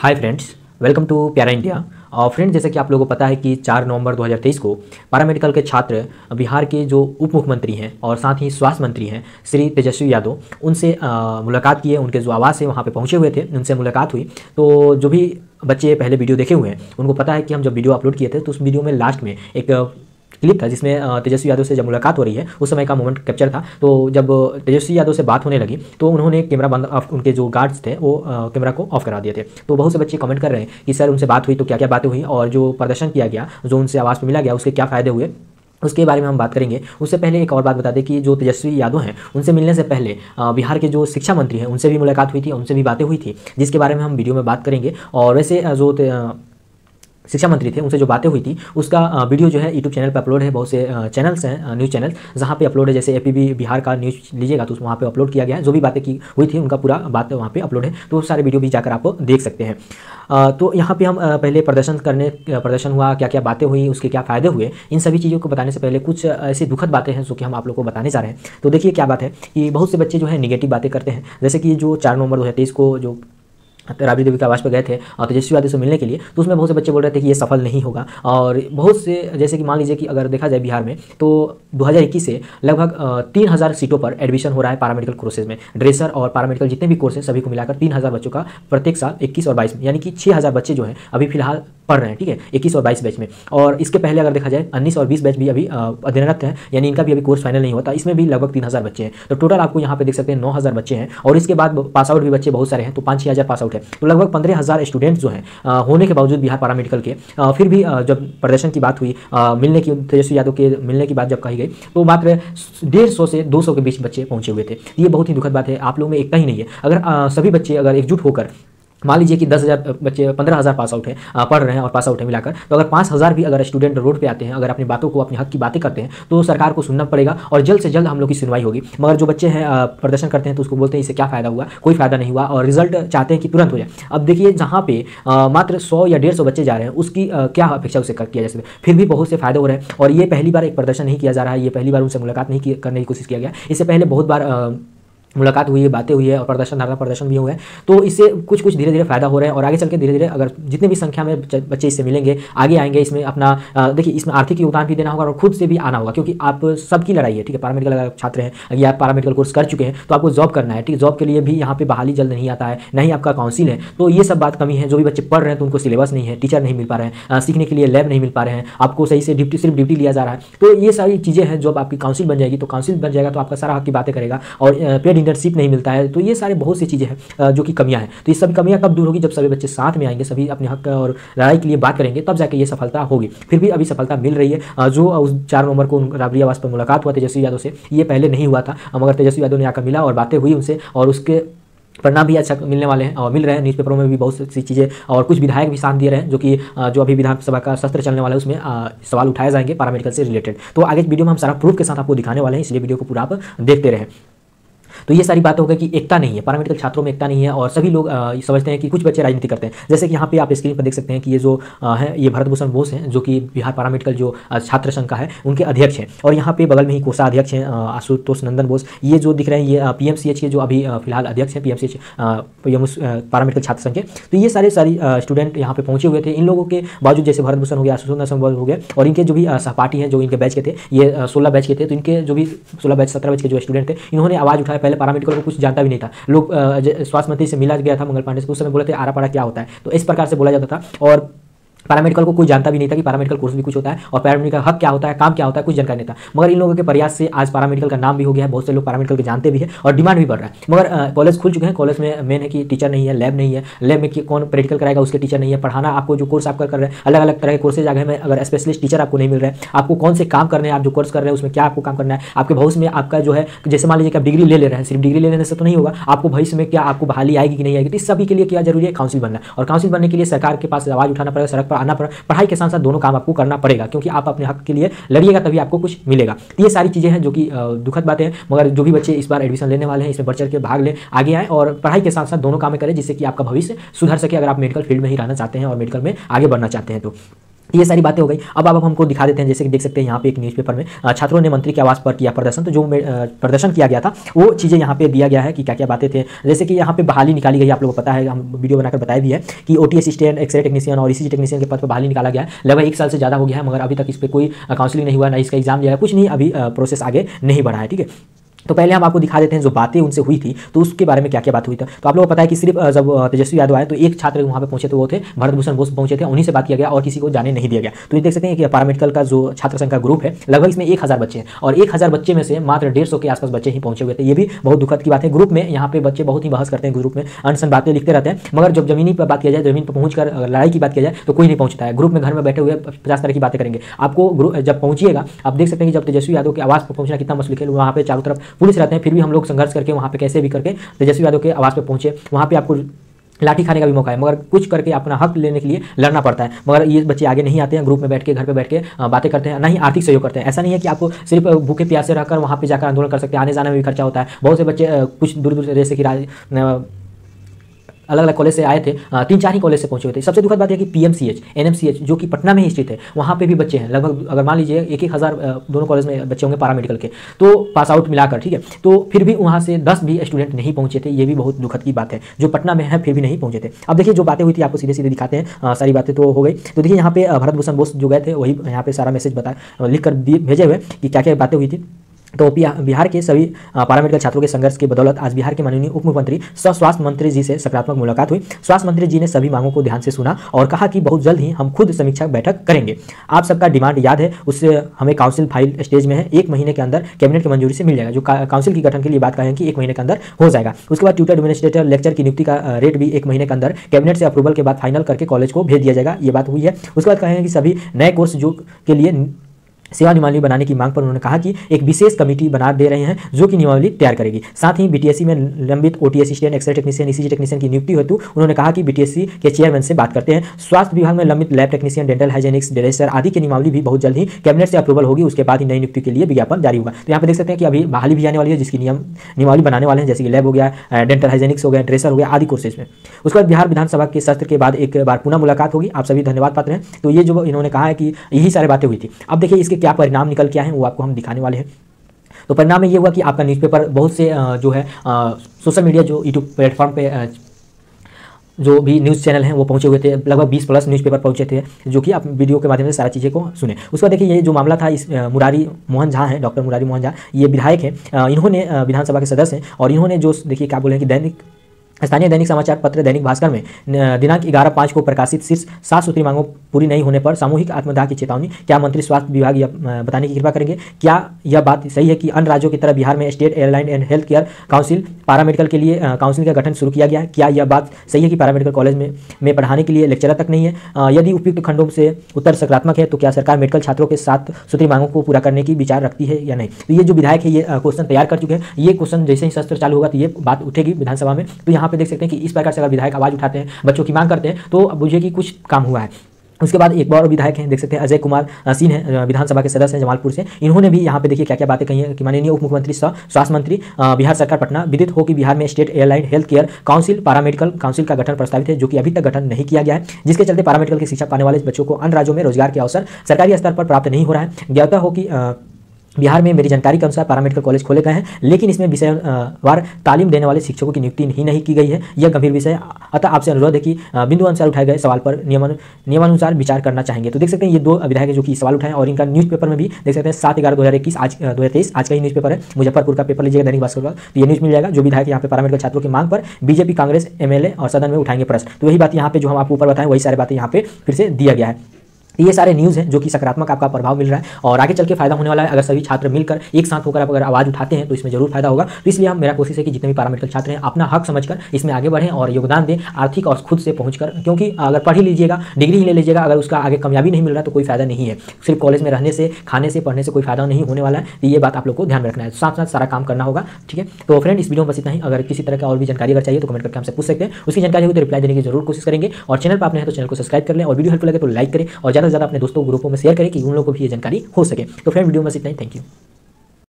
Hi friends, welcome to प्यारा India. और friends, जैसे कि आप लोगों को पता है कि 4 नवंबर 2023 को पैरामेडिकल के छात्र बिहार के जो उप मुख्यमंत्री हैं और साथ ही स्वास्थ्य मंत्री हैं श्री तेजस्वी यादव, उनसे मुलाकात की है। उनके जो आवास है वहाँ पे पहुँचे हुए थे, उनसे मुलाकात हुई। तो जो भी बच्चे पहले वीडियो देखे हुए हैं उनको पता है कि हम जब वीडियो अपलोड किए थे तो उस वीडियो में लास्ट में एक क्लिप था जिसमें तेजस्वी यादव से जब मुलाकात हो रही है उस समय का मोमेंट कैप्चर था। तो जब तेजस्वी यादव से बात होने लगी तो उन्होंने कैमरा बंद, उनके जो गार्ड्स थे वो कैमरा को ऑफ करा दिए थे। तो बहुत से बच्चे कमेंट कर रहे हैं कि सर उनसे बात हुई तो क्या क्या बातें हुई और जो प्रदर्शन किया गया, जो उनसे आवाज़ पे मिला गया, उसके क्या फ़ायदे हुए, उसके बारे में हम बात करेंगे। उससे पहले एक और बात बता दें कि जो तेजस्वी यादव हैं उनसे मिलने से पहले बिहार के जो शिक्षा मंत्री हैं उनसे भी मुलाकात हुई थी, उनसे भी बातें हुई थी, जिसके बारे में हम वीडियो में बात करेंगे। और वैसे जो शिक्षा मंत्री थे उनसे जो बातें हुई थी उसका वीडियो जो है यूट्यूब चैनल पर अपलोड है। बहुत से चैनल्स हैं, न्यूज़ चैनल, जहाँ पे अपलोड है। जैसे एपीबी बिहार का न्यूज़ लीजिएगा तो वहाँ पे अपलोड किया गया है। जो भी बातें की हुई थी उनका पूरा बात वहाँ पे अपलोड है, तो सारे वीडियो भी जाकर आप देख सकते हैं। तो यहाँ पे हम पहले प्रदर्शन हुआ, क्या क्या बातें हुई, उसके क्या फ़ायदे हुए, इन सभी चीज़ों को बताने से पहले कुछ ऐसी दुखद बातें हैं जो कि हम आप लोग को बताने जा रहे हैं। तो देखिए क्या बात है कि बहुत से बच्चे जो है निगेटिव बातें करते हैं। जैसे कि जो 4 नवंबर 2023 को जो राबड़ी देवी के आवास पर गए थे और तेजस्वी यादव से मिलने के लिए, तो उसमें बहुत से बच्चे बोल रहे थे कि ये सफल नहीं होगा। और बहुत से, जैसे कि मान लीजिए कि अगर देखा जाए बिहार में तो 2021 से लगभग 3000 सीटों पर एडमिशन हो रहा है पैरामेडिकल कोर्सेज में। ड्रेसर और पैरामेडिकल जितने भी कोर्स हैं सभी को मिलाकर 3000 बच्चों का प्रत्येक साल 21 और 22 में, यानी कि 6000 बच्चे जो हैं अभी फिलहाल पढ़ रहे हैं, ठीक है, 21 और 22 बैच में। और इसके पहले अगर देखा जाए 19 और 20 बैच भी अभी अध्ययनरत हैं, यानी इनका भी अभी कोर्स फाइनल नहीं होता, इसमें भी लगभग 3000 बच्चे हैं। तो टोटल आपको यहाँ पे देख सकते हैं 9000 बच्चे हैं। और इसके बाद पास आउट भी बच्चे बहुत सारे हैं, तो 5-6 हज़ार पास आउट है। तो लगभग 15,000 स्टूडेंट्स जो हैं होने के बावजूद बिहार पैरामेडिकल के फिर भी जब प्रदर्शन की बात हुई, मिलने की, तेजस्वी यादव के मिलने की बात जब कही गई, तो मात्र 150 से 200 के बीच बच्चे पहुंचे हुए थे। ये बहुत ही दुखद बात है। आप लोगों में एकता ही नहीं है। अगर सभी बच्चे अगर एकजुट होकर, मान लीजिए कि 10,000 बच्चे, 15,000 पास आउट हैं, पढ़ रहे हैं और पास आउट है मिलाकर, तो अगर 5,000 भी अगर स्टूडेंट रोड पे आते हैं, अगर अपनी बातों को, अपने हक की बातें करते हैं, तो सरकार को सुनना पड़ेगा और जल्द से जल्द हम लोग की सुनवाई होगी। मगर जो बच्चे हैं प्रदर्शन करते हैं तो उसको बोलते हैं इससे क्या फ़ायदा हुआ, कोई फ़ायदा नहीं हुआ, और रिजल्ट चाहते हैं कि तुरंत हो जाए। अब देखिए जहाँ पे मात्र 100 या 150 बच्चे जा रहे हैं, उसकी क्या अपेक्षा उसे किया जा सकता है। फिर भी बहुत से फ़ायदे हो रहे हैं। और ये पहली बार एक प्रदर्शन नहीं किया जा रहा है, ये पहली बार उनसे मुलाकात नहीं करने की कोशिश किया गया। इससे पहले बहुत बार मुलाकात हुई है, बातें हुई है और धरना प्रदर्शन भी हुए हैं। तो इससे कुछ कुछ धीरे धीरे फायदा हो रहा है। और आगे चल के धीरे धीरे अगर जितने भी संख्या में बच्चे इससे मिलेंगे, आगे आएंगे, इसमें अपना देखिए इसमें आर्थिक योगदान भी देना होगा और खुद से भी आना होगा, क्योंकि आप सबकी लड़ाई है, ठीक है। पैरामेडिकल अगर छात्र हैं या पैरामेडिकल कोर्स कर चुके हैं तो आपको जॉब करना है, ठीक है। जॉब के लिए भी यहाँ पे बहाली जल्द नहीं आता है, ना ही आपका काउंसिल है। तो ये सब बात कमी है। जो भी बच्चे पढ़ रहे हैं तो उनको सिलेबस नहीं है, टीचर नहीं मिल पा रहे हैं, सीखने के लिए लैब नहीं मिल पा रहे हैं, आपको सही से सिर्फ ड्यूटी लिया जा रहा है। तो ये सारी चीज़ें हैं। जब आपकी काउंसिल बन जाएगी तो काउंसिल बन जाएगा तो आपका सारा हक की बातें करेगा और पेड इंटर्नशिप नहीं मिलता है। तो ये सारे बहुत सी चीज़ें हैं जो कि कमियां हैं। तो ये सभी कमियां कब दूर होगी? जब सभी बच्चे साथ में आएंगे, सभी अपने हक और लड़ाई के लिए बात करेंगे, तब जाके ये सफलता होगी। फिर भी अभी सफलता मिल रही है। जो उस 4 नवंबर को राबड़ी आवास पर मुलाकात हुआ तेजस्वी यादव से, ये पहले नहीं हुआ था, मगर तेजस्वी यादव ने आकर मिला और बातें हुई उनसे, और उसके परिणाम भी अच्छा मिलने वाले हैं और मिल रहे हैं। न्यूज़पेपरों में भी बहुत सी चीज़ें, और कुछ विधायक भी साथ दे रहे हैं, जो कि जो अभी विधानसभा का सत्र चलने वाला है उसमें सवाल उठाए जाएंगे पैरामेडिकल से रिलेटेड। तो आगे वीडियो में हम सारा प्रूफ के साथ आपको दिखाने वाले हैं, इसलिए वीडियो को पूरा आप देखते रहें। तो ये सारी बात हो गई कि एकता नहीं है, पैरामेडिकल छात्रों में एकता नहीं है। और सभी लोग समझते हैं कि कुछ बच्चे राजनीति करते हैं। जैसे कि यहाँ पे आप स्क्रीन पर देख सकते हैं कि ये जो है, ये भरत भूषण बोस हैं, जो कि बिहार पैरामेडिकल जो छात्र संघ का है उनके अध्यक्ष हैं। और यहाँ पे बगल में ही कोषाध्यक्ष हैं आशुतोष नंदन बोस। ये जो दिख रहे हैं ये पीएमसीएच के जो अभी फिलहाल अध्यक्ष हैं, पीएमसीएच पैरामेडिकल छात्र संघ के। तो ये सारी स्टूडेंट यहाँ पे पहुंचे हुए थे। इन लोगों के बावजूद, जैसे भरत भूषण हो गया, आशुतोष नंदन बोस हो गया, और इनके जो भी सहपाठी हैं जो इनके बैच के थे, ये 16 बैच के थे, तो इनके जो भी 16 बैच 17 बैच के जो स्टूडेंट थे, इन्होंने आवाज़ उठाया। पहले पैरामेडिकल को कुछ जानता भी नहीं था। लोग स्वास्थ्य मंत्री से मिला गया था मंगल पांडे से, उस समय बोले थे आरा पारा क्या होता है, तो इस प्रकार से बोला जाता था। और पैरामेडिकल को कोई जानता भी नहीं था कि पैरामेडिकल कोर्स भी कुछ होता है और पैरामेडिकल हक क्या होता है, काम क्या होता है, कुछ जानकारी नहीं था। मगर इन लोगों के प्रयास से आज पैरामेडिकल का नाम भी हो गया है, बहुत से लोग पैरामेडिकल के जानते भी है और डिमांड भी बढ़ रहा है। मगर कॉलेज खुल चुके हैं, कॉलेज में मेन है कि टीचर नहीं है, लैब नहीं है, लैब में कौन प्रैक्टिकल कराएगा, उसके टीचर नहीं है। पढ़ाना, आपको जो कोर्स आपका कर रहे हैं, अलग अलग तरह के कोर्सेज आ गए हैं, अगर स्पेशलिस्ट टीचर आपको नहीं मिल रहे हैं, आपको कौन से काम करने हैं, आप जो कोर्स कर रहे हैं उसमें क्या आपको काम करना है, आपके भविष्य में आपका जो है, जैसे मान लीजिए कि आप डिग्री ले रहे हैं, सिर्फ डिग्री लेने से तो नहीं होगा, आपको भविष्य में क्या आपको बहाली आएगी कि नहीं आएगी। तो इस सभी के लिए क्या जरूरी है? काउंसिल बनना। और काउंसिल बनने के लिए सरकार के पास आवाज़ उठाना पड़ेगा, सड़क पर आना पड़ेगा, पढ़ाई के साथ साथ दोनों काम आपको करना पड़ेगा, क्योंकि आप अपने हक के लिए लड़िएगा तभी आपको कुछ मिलेगा। ये सारी चीज़ें हैं जो कि दुखद बातें हैं। मगर जो भी बच्चे इस बार एडमिशन लेने वाले हैं, इसमें बढ़ चढ़ के भाग लें, आगे आएँ और पढ़ाई के साथ साथ दोनों काम करें, जिससे कि आपका भविष्य सुधर सके, अगर आप मेडिकल फील्ड में ही रहना चाहते हैं और मेडिकल में आगे बढ़ना चाहते हैं तो। ये सारी बातें हो गई। अब हमको दिखा देते हैं, जैसे कि देख सकते हैं यहाँ पे एक न्यूज़पेपर में छात्रों ने मंत्री के आवास पर किया प्रदर्शन। तो जो प्रदर्शन किया गया था वो चीज़ें यहाँ पे दिया गया है कि क्या क्या बातें थे। जैसे कि यहाँ पे बहाली निकाली गई, आप लोगों को पता है, हम वीडियो बनाकर बताया भी है कि ओटी असिस्टेंट, एक्सरे टेक्नीशियन और ईसीजी टेक्नीशियन के पद पर बहाली निकाला गया है। लगभग 1 साल से ज़्यादा हो गया है, मगर अभी तक इस पर कोई काउंसलिंग नहीं हुआ, ना इसका एग्जाम लिया है, कुछ नहीं, अभी प्रोसेस आगे नहीं बढ़ा है। ठीक है, तो पहले हम आपको दिखा देते हैं जो बातें उनसे हुई थी, तो उसके बारे में क्या क्या बात हुई थी। तो आप लोगों को पता है कि सिर्फ जब तेजस्वी यादव आए तो एक छात्र वहाँ पे पहुंचे, तो वो थे भरत भूषण बोस पहुंचे थे, उन्हीं से बात किया गया और किसी को जाने नहीं दिया गया। तो ये देख सकते हैं कि पैरामेडिकल का जो छात्र संघ का ग्रुप है, लगभग इसमें 1000 बच्चे हैं और 1000 बच्चे में से मात्र 150 के आसपास बच्चे ही पहुंचे हुए थे। ये भी बहुत दुखद की बात है। ग्रुप में यहाँ पे बच्चे बहुत ही बहस करते हैं, ग्रुप में अनसन बातें लिखते रहते हैं, मगर जब जमीनी पर बात किया जाए, जमीन पर पहुंचकर लड़ाई की बात किया जाए तो कोई नहीं पहुंचता है। ग्रुप में घर में बैठे हुए 50 तरह की बातें करेंगे। आपको ग्रुप जब पहुंचिएगा, आप देख सकते हैं कि जब तेजस्वी यादव के आवास पर पहुंचना कितना मुश्किल है। वहाँ पे चारों तरफ पुलिस रहते हैं, फिर भी हम लोग संघर्ष करके वहाँ पे कैसे भी करके तेजस्वी यादव के आवास पे पहुंचे। वहाँ पे आपको लाठी खाने का भी मौका है, मगर कुछ करके अपना हक लेने के लिए लड़ना पड़ता है। मगर ये बच्चे आगे नहीं आते हैं, ग्रुप में बैठ के, घर पे बैठ के बातें करते हैं, ना ही आर्थिक सहयोग करते हैं। ऐसा नहीं है कि आपको सिर्फ भूखे प्यासे रहकर वहाँ पे जाकर आंदोलन कर सकते हैं, आने जाने में भी खर्चा होता है। बहुत से बच्चे कुछ दूर दूर से, जैसे कि अलग अलग कॉलेज से आए थे, 3-4 ही कॉलेज से पहुंचे हुए थे। सबसे दुखद बात है कि पीएमसीएच, एनएमसीएच जो कि पटना में ही स्थित है, वहाँ पे भी बच्चे हैं। लगभग अगर मान लीजिए 1-1000 दोनों कॉलेज में बच्चे होंगे पैरामेडिकल के, तो पास आउट मिलाकर, ठीक है, तो फिर भी वहाँ से 10 भी स्टूडेंट नहीं पहुंचे थे। ये भी बहुत दुखद की बात है, जो पटना में है फिर भी नहीं पहुंचे थे। अब देखिए जो बातें हुई थी आपको सीधे सीधे दिखाते हैं, सारी बातें तो हो गई। तो देखिए यहाँ पे भरत भूषण बोस जो गए थे, वही यहाँ पे सारा मैसेज लिख कर भेजे हुए कि क्या क्या बातें हुई थी। तो बिहार के सभी पैरामेडिकल छात्रों के संघर्ष की बदौलत आज बिहार के माननीय उप मुख्यमंत्री सह स्वास्थ्य मंत्री जी से सकारात्मक मुलाकात हुई। स्वास्थ्य मंत्री जी ने सभी मांगों को ध्यान से सुना और कहा कि बहुत जल्द ही हम खुद समीक्षा बैठक करेंगे। आप सबका डिमांड याद है, उससे हमें काउंसिल फाइल स्टेज में है, 1 महीने के अंदर कैबिनेट की मंजूरी से मिल जाएगा। जो काउंसिल की गठन के लिए बात कहें कि 1 महीने के अंदर हो जाएगा। उसके बाद ट्यूटर एडमिनिस्ट्रेटर लेक्चर की नियुक्ति का रेट भी 1 महीने के अंदर कैबिनेट से अप्रूवल के बाद फाइनल करके कॉलेज को भेज दिया जाएगा। ये बात हुई है। उसके बाद कहें कि सभी नए कोर्स जो के लिए सेवा नियमावली बनाने की मांग पर उन्होंने कहा कि एक विशेष कमेटी बना दे रहे हैं जो कि नियमावली तैयार करेगी। साथ ही बीटीएससी में लंबित OT assistant, x ray technician, ECG technician की नियुक्ति हेतु उन्होंने कहा कि बीटीएससी के चेयरमैन से बात करते हैं। स्वास्थ्य विभाग में लंबित लैब टेक्नीशियन, डेंटल हाइजेनिक्स, डायरेक्टर आदि की नियमावली भी बहुत जल्द ही कैबिनेट से अप्रूवल होगी। उसके बाद ही नई नियुक्ति के लिए विज्ञापन जारी होगा। तो यहाँ पे देख सकते हैं कि अभी बहाली भी आने वाली है, जिसकी नियमावली बनाने वाले हैं, जैसे कि लैब हो गया, डेंटल हाइजेनिक्स हो गया, ड्रेसर हो गया, आदि कोर्सेज में। उसके बाद बिहार विधानसभा के सत्र के बाद एक बार पुनः मुलाकात होगी। आप सभी धन्यवाद पात्र हैं। तो ये जो इन्होंने कहा है कि यही सारी बातें हुई थी। अब देखिए इसके क्या परिणाम निकल के आए हैं वो आपको हम दिखाने वाले हैं। तो परिणाम में ये हुआ कि आपका न्यूज़पेपर बहुत से जो है सोशल मीडिया, जो यूट्यूब प्लेटफॉर्म पे जो भी न्यूज़ चैनल हैं वो पहुंचे हुए थे। लगभग 20 प्लस न्यूज़पेपर पहुंचे थे, जो कि आप वीडियो के माध्यम से सारी चीज़ें को सुने। उसके बाद देखिए ये जो मामला था, इस मुरारी मोहन झा हैं, डॉक्टर मुरारी मोहन झा, ये विधायक हैं, इन्होंने विधानसभा के सदस्य हैं और इन्होंने जो देखिए क्या बोले कि स्थानीय दैनिक समाचार पत्र दैनिक भास्कर में दिनांक 11/5 को प्रकाशित शीर्ष 7 सूत्री मांगों पूरी नहीं होने पर सामूहिक आत्मदाह की चेतावनी। क्या मंत्री स्वास्थ्य विभाग यह बताने की कृपा करेंगे, क्या यह बात सही है कि अन्य राज्यों की तरह बिहार में state airline and health care council paramedical के लिए काउंसिल का गठन शुरू किया गया है? क्या यह बात सही है कि पैरामेडिकल कॉलेज में पढ़ाने के लिए लेक्चरर तक नहीं है? यदि उपयुक्त खंडों से उत्तर सकारात्मक है तो क्या सरकार मेडिकल छात्रों के 7 सूत्री मांगों को पूरा करने की विचार रखती है या नहीं? तो ये जो विधायक है ये क्वेश्चन तैयार कर चुके हैं। ये क्वेश्चन जैसे ही सत्र चालू होगा तो ये बात उठेगी विधानसभा में। तो यहाँ पे देख सकते हैं कि इस प्रकार से अगर विधायक आवाज उठाते हैं, बच्चों की मांग करते हैं, तो बुझिए कि कुछ काम हुआ है। उसके बाद एक और विधायक हैं, देख सकते हैं अजय कुमार सिंह हैं, विधानसभा के सदस्य हैं जमालपुर से। इन्होंने भी यहाँ पे देखिए क्या क्या बातें कही हैं कि माननीय उप मुख्यमंत्री स्वास्थ्य मंत्री बिहार सरकार पटना, विदित हो कि बिहार में state airline health care council paramedical council का गठन प्रस्तावित है, जो कि अभी तक गठन नहीं किया गया है, जिसके चलते पैरामेडिकल की शिक्षा पाने वाले बच्चों को अन्य राज्यों में रोजगार के अवसर सरकारी स्तर पर प्राप्त नहीं हो रहा है। ज्ञाता हो कि बिहार में मेरी जानकारी के अनुसार पैरामेडिकल कॉलेज खोले गए हैं, लेकिन इसमें विषयवार तालीम देने वाले शिक्षकों की नियुक्ति ही नहीं की गई है। यह गंभीर विषय है, अतः आपसे अनुरोध है कि बिंदु अनुसार उठाए गए सवाल पर नियमानुसार विचार करना चाहेंगे। तो देख सकते हैं ये 2 विधायक जो कि सवाल उठाए और इनका न्यूज़पेपर में भी देख सकते हैं 7/11/2021 आज 2023 आज का ही न्यूज़पेपर है। मुजफ्फरपुर का पेपर लीजिएगा दैनिक भास्कर का, तो ये न्यूज़ मिल जाएगा। जो विधायक यहाँ पे पैरामेडिकल छात्रों की मांग पर बीजेपी, कांग्रेस, एमएलए और सदन में उठाएंगे प्रश्न। तो वही बात यहाँ पे जो हम आपको ऊपर बताएं वही सारी बातें यहाँ पे फिर से दिया गया है। ये सारे न्यूज़ हैं जो कि सकारात्मक आपका प्रभाव मिल रहा है और आगे चल के फायदा होने वाला है। अगर सभी छात्र मिलकर एक साथ होकर आप अगर आवाज़ उठाते हैं तो इसमें जरूर फायदा होगा। तो इसलिए मेरा कोशिश है कि जितने भी पैरामेडिकल छात्र हैं अपना हक समझकर इसमें आगे बढ़ें और योगदान दें, आर्थिक और खुद से पहुंचकर। क्योंकि अगर पढ़ ही लीजिएगा, डिग्री ही ले लीजिएगा, अगर उसका आगे कामयाबी नहीं मिल रहा तो कोई फायदा नहीं है। सिर्फ कॉलेज में रहने से, खाने से, पढ़ने से कोई फायदा नहीं होने वाला है। तो ये बात आप लोग को ध्यान में रखना है, साथ साथ सारा काम करना होगा। ठीक है, तो फ्रेंड इस वीडियो में बस इतना ही। अगर किसी तरह का और भी जानकारी अगर चाहिए तो कमेंट करके हमसे पूछ सकते हैं। उसकी जानकारी हो तो रिप्लाई देने की जरूर कोशिश करेंगे। और चैनल पर आपने है तो चैनल को सब्सक्राइब कर लें और वीडियो हेल्पफुल लगे तो लाइक करें और ज़्यादा से ज़्यादा अपने दोस्तों ग्रुपों में शेयर करें कि उन लोगों को भी ये जानकारी हो सके। तो फ्रेंड वीडियो में बस इतना ही। Thank you.